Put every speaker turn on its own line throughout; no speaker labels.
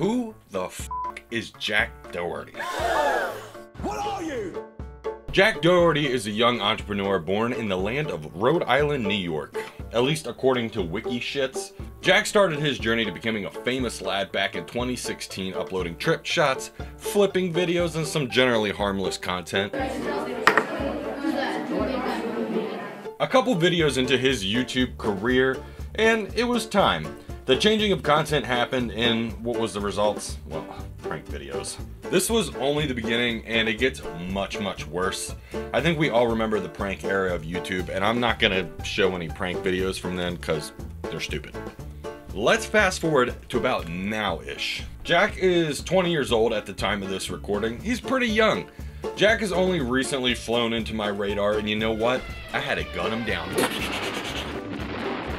Who the f is Jack Doherty?
What are you?
Jack Doherty is a young entrepreneur born in the land of Rhode Island, New York. At least according to Wiki Shits. Jack started his journey to becoming a famous lad back in 2016, uploading trip shots, flipping videos, and some generally harmless content. A couple videos into his YouTube career, and it was time. The changing of content happened, and what was the results? Well, prank videos. This was only the beginning, and it gets much, much worse. I think we all remember the prank era of YouTube, and I'm not gonna show any prank videos from then because they're stupid. Let's fast forward to about now-ish. Jack is 20 years old at the time of this recording. He's pretty young. Jack has only recently flown into my radar, and you know what? I had to gun him down.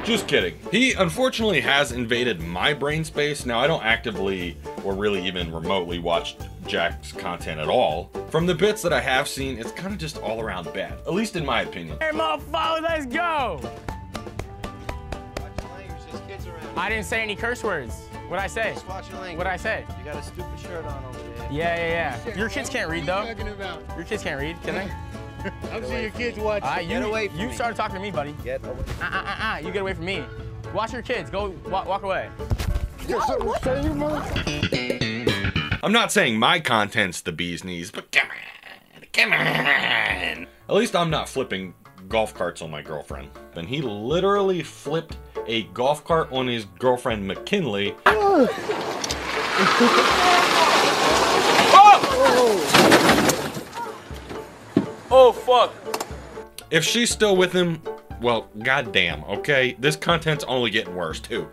Just kidding. He unfortunately has invaded my brain space. Now, I don't actively or really even remotely watch Jack's content at all. From the bits that I have seen, it's kind of just all around bad, at least in my opinion.
Hey, motherfucker, let's go!
Watch your language, there's kids around.
I didn't say any curse words. What'd I say?
Just watch your language.
What'd I say?
You got a stupid shirt on over there.
Yeah. Your kids can't read, though. Your kids can't read, can they?
I'm seeing your kids watch.
Get away from me.
You started talking to me, buddy.
Get away.
You get away from me. Watch your kids. Go walk away.
I'm not saying my content's the bee's knees, but come on. At least I'm not flipping golf carts on my girlfriend. And he literally flipped a golf cart on his girlfriend McKinley.
Oh, fuck.
If she's still with him, well, goddamn, okay? This content's only getting worse, too.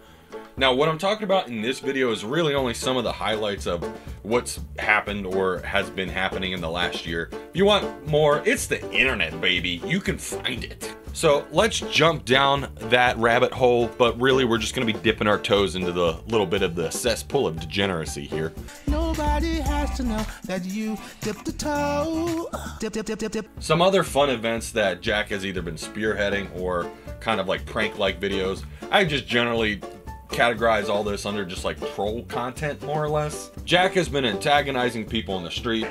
Now, what I'm talking about in this video is really only some of the highlights of what's happened or has been happening in the last year. If you want more, it's the internet, baby. You can find it. So let's jump down that rabbit hole, but really we're just gonna be dipping our toes into the little bit of the cesspool of degeneracy here.
Nobody has to know that you dipped the toe. Dip.
Some other fun events that Jack has either been spearheading or kind of like prank-like videos. I just generally categorize all this under just like troll content, more or less. Jack has been antagonizing people in the street.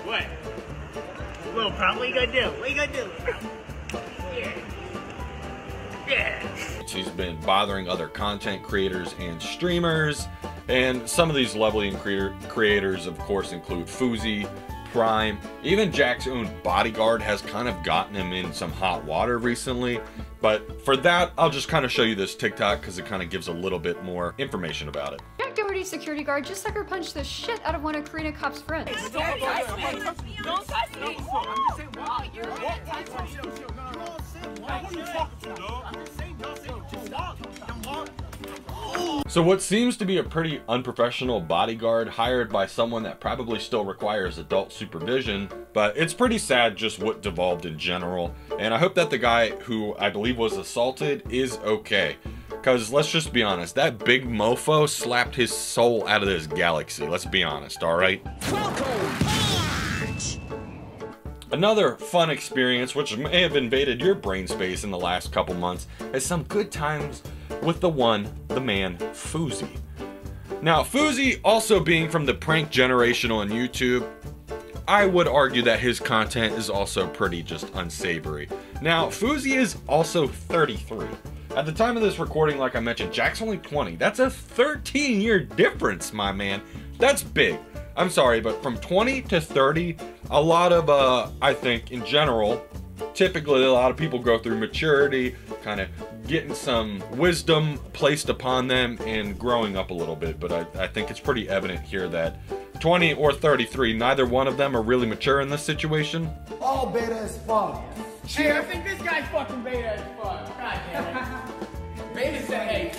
What? Little problem, what you gonna do? What you gonna do? Yeah.
He's been bothering other content creators and streamers, and some of these lovely creators of course include Fousey, Prime. Even Jack's own bodyguard has kind of gotten him in some hot water recently, but for that I'll just kind of show you this TikTok because it kind of gives a little bit more information about it.
Jack Doherty's security guard just sucker punched the shit out of one of Karina Kopp's friends.
Don't touch me! Don't touch me!
So what seems to be a pretty unprofessional bodyguard hired by someone that probably still requires adult supervision, but it's pretty sad just what devolved in general, and I hope that the guy who I believe was assaulted is okay. Because let's just be honest, that big mofo slapped his soul out of this galaxy, let's be honest, alright? Another fun experience, which may have invaded your brain space in the last couple months, is some good times with the man, Fousey. Now, Fousey, also being from the prank generation on YouTube, I would argue that his content is also pretty just unsavory. Now, Fousey is also 33. At the time of this recording, like I mentioned, Jack's only 20. That's a 13-year difference, my man. That's big. I'm sorry, but from 20 to 30, a lot of, I think, in general, typically a lot of people go through maturity, kind of getting some wisdom placed upon them and growing up a little bit. But I think it's pretty evident here that 20 or 33, neither one of them are really mature in this situation.
All beta as fuck.
Shit, I think this guy's fucking beta as fuck. God damn it. Beta said, hey.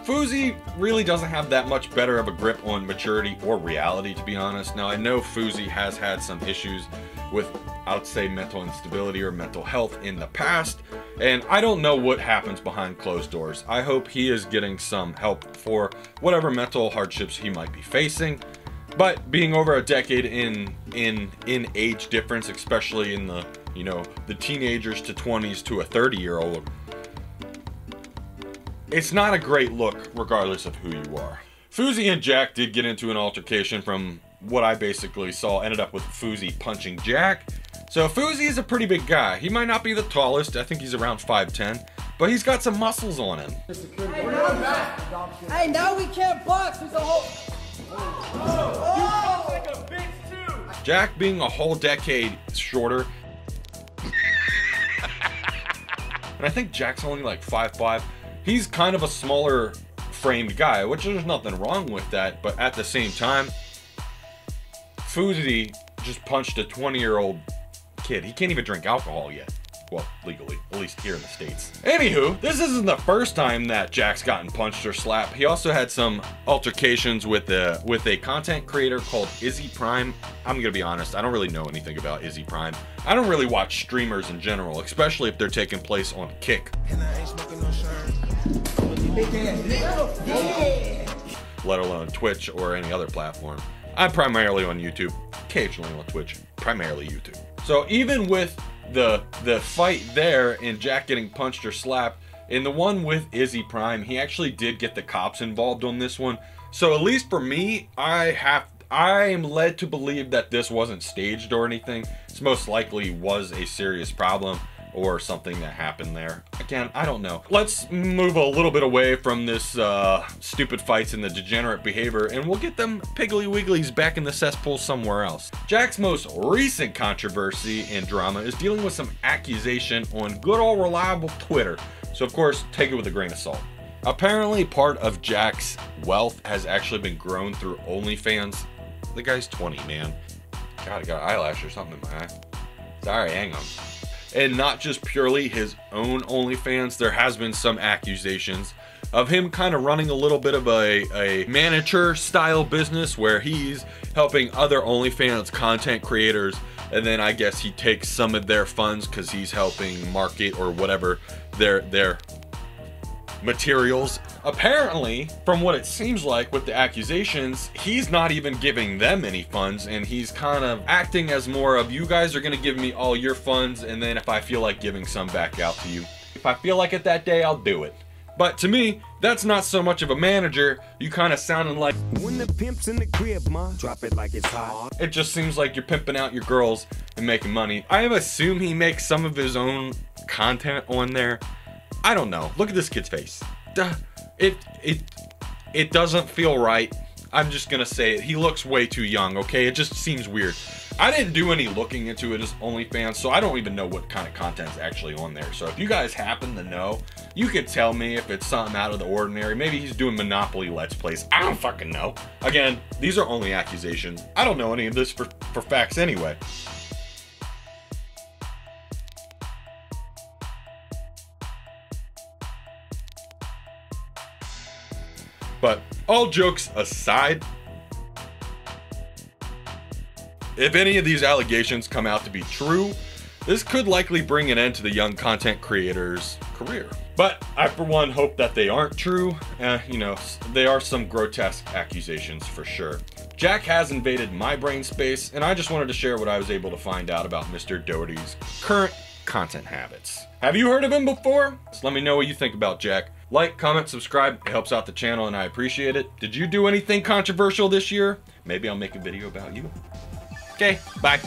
Fousey really doesn't have that much better of a grip on maturity or reality, to be honest. Now, I know Fousey has had some issues with, I would say, mental instability or mental health in the past, and I don't know what happens behind closed doors. I hope he is getting some help for whatever mental hardships he might be facing. But being over a decade in age difference, especially in the you know, the teenagers to 20s to a 30-year-old. It's not a great look regardless of who you are. Fousey and Jack did get into an altercation. From what I basically saw, ended up with Fousey punching Jack. So Fousey is a pretty big guy. He might not be the tallest, I think he's around 5'10", but he's got some muscles on him.
Hey, now we can't box. There's a whole.
Jack being a whole decade shorter. And I think Jack's only like 5'5". He's kind of a smaller framed guy, which there's nothing wrong with that, but at the same time, Fousey just punched a 20-year-old kid. He can't even drink alcohol yet. Well, legally, at least here in the States. Anywho, this isn't the first time that Jack's gotten punched or slapped. He also had some altercations with a content creator called Izzy Prime. I'm gonna be honest, I don't really know anything about Izzy Prime. I don't really watch streamers in general, especially if they're taking place on Kick. Let alone Twitch or any other platform. I'm primarily on YouTube, occasionally on Twitch, primarily YouTube. So even with the fight there and Jack getting punched or slapped, in the one with Izzy Prime, he actually did get the cops involved on this one. So at least for me, I am led to believe that this wasn't staged or anything. This most likely was a serious problem or something that happened there. Again, I don't know. Let's move a little bit away from this stupid fights and the degenerate behavior, and we'll get them Piggly Wigglies back in the cesspool somewhere else. Jack's most recent controversy and drama is dealing with some accusation on good old reliable Twitter. So of course, take it with a grain of salt. Apparently part of Jack's wealth has actually been grown through OnlyFans. The guy's 20, man. God, I got an eyelash or something in my eye. Sorry, hang on. And not just purely his own OnlyFans, there has been some accusations of him kind of running a little bit of a manager style business where he's helping other OnlyFans content creators, and then I guess he takes some of their funds because he's helping market or whatever their materials. Apparently, from what it seems like with the accusations, he's not even giving them any funds, and he's kind of acting as more of, you guys are gonna give me all your funds, and then if I feel like giving some back out to you, if I feel like it that day, I'll do it. But to me, that's not so much of a manager. You kind of sounding like,
when the pimp's in the crib, ma, drop it like it's hot.
It just seems like you're pimping out your girls and making money. I assume he makes some of his own content on there. I don't know. Look at this kid's face. Duh. It doesn't feel right. I'm just gonna say it. He looks way too young, okay? It just seems weird. I didn't do any looking into it as OnlyFans, so I don't even know what kind of content's actually on there. So if you guys happen to know, you could tell me if it's something out of the ordinary. Maybe he's doing Monopoly Let's Plays. I don't fucking know. Again, these are only accusations. I don't know any of this for facts anyway. But all jokes aside, if any of these allegations come out to be true, this could likely bring an end to the young content creator's career. But I, for one, hope that they aren't true. You know, they are some grotesque accusations for sure. Jack has invaded my brain space, and I just wanted to share what I was able to find out about Mr. Doherty's current content habits. Have you heard of him before? So let me know what you think about Jack. Like, comment, subscribe. It helps out the channel and I appreciate it. Did you do anything controversial this year? Maybe I'll make a video about you. Okay, bye.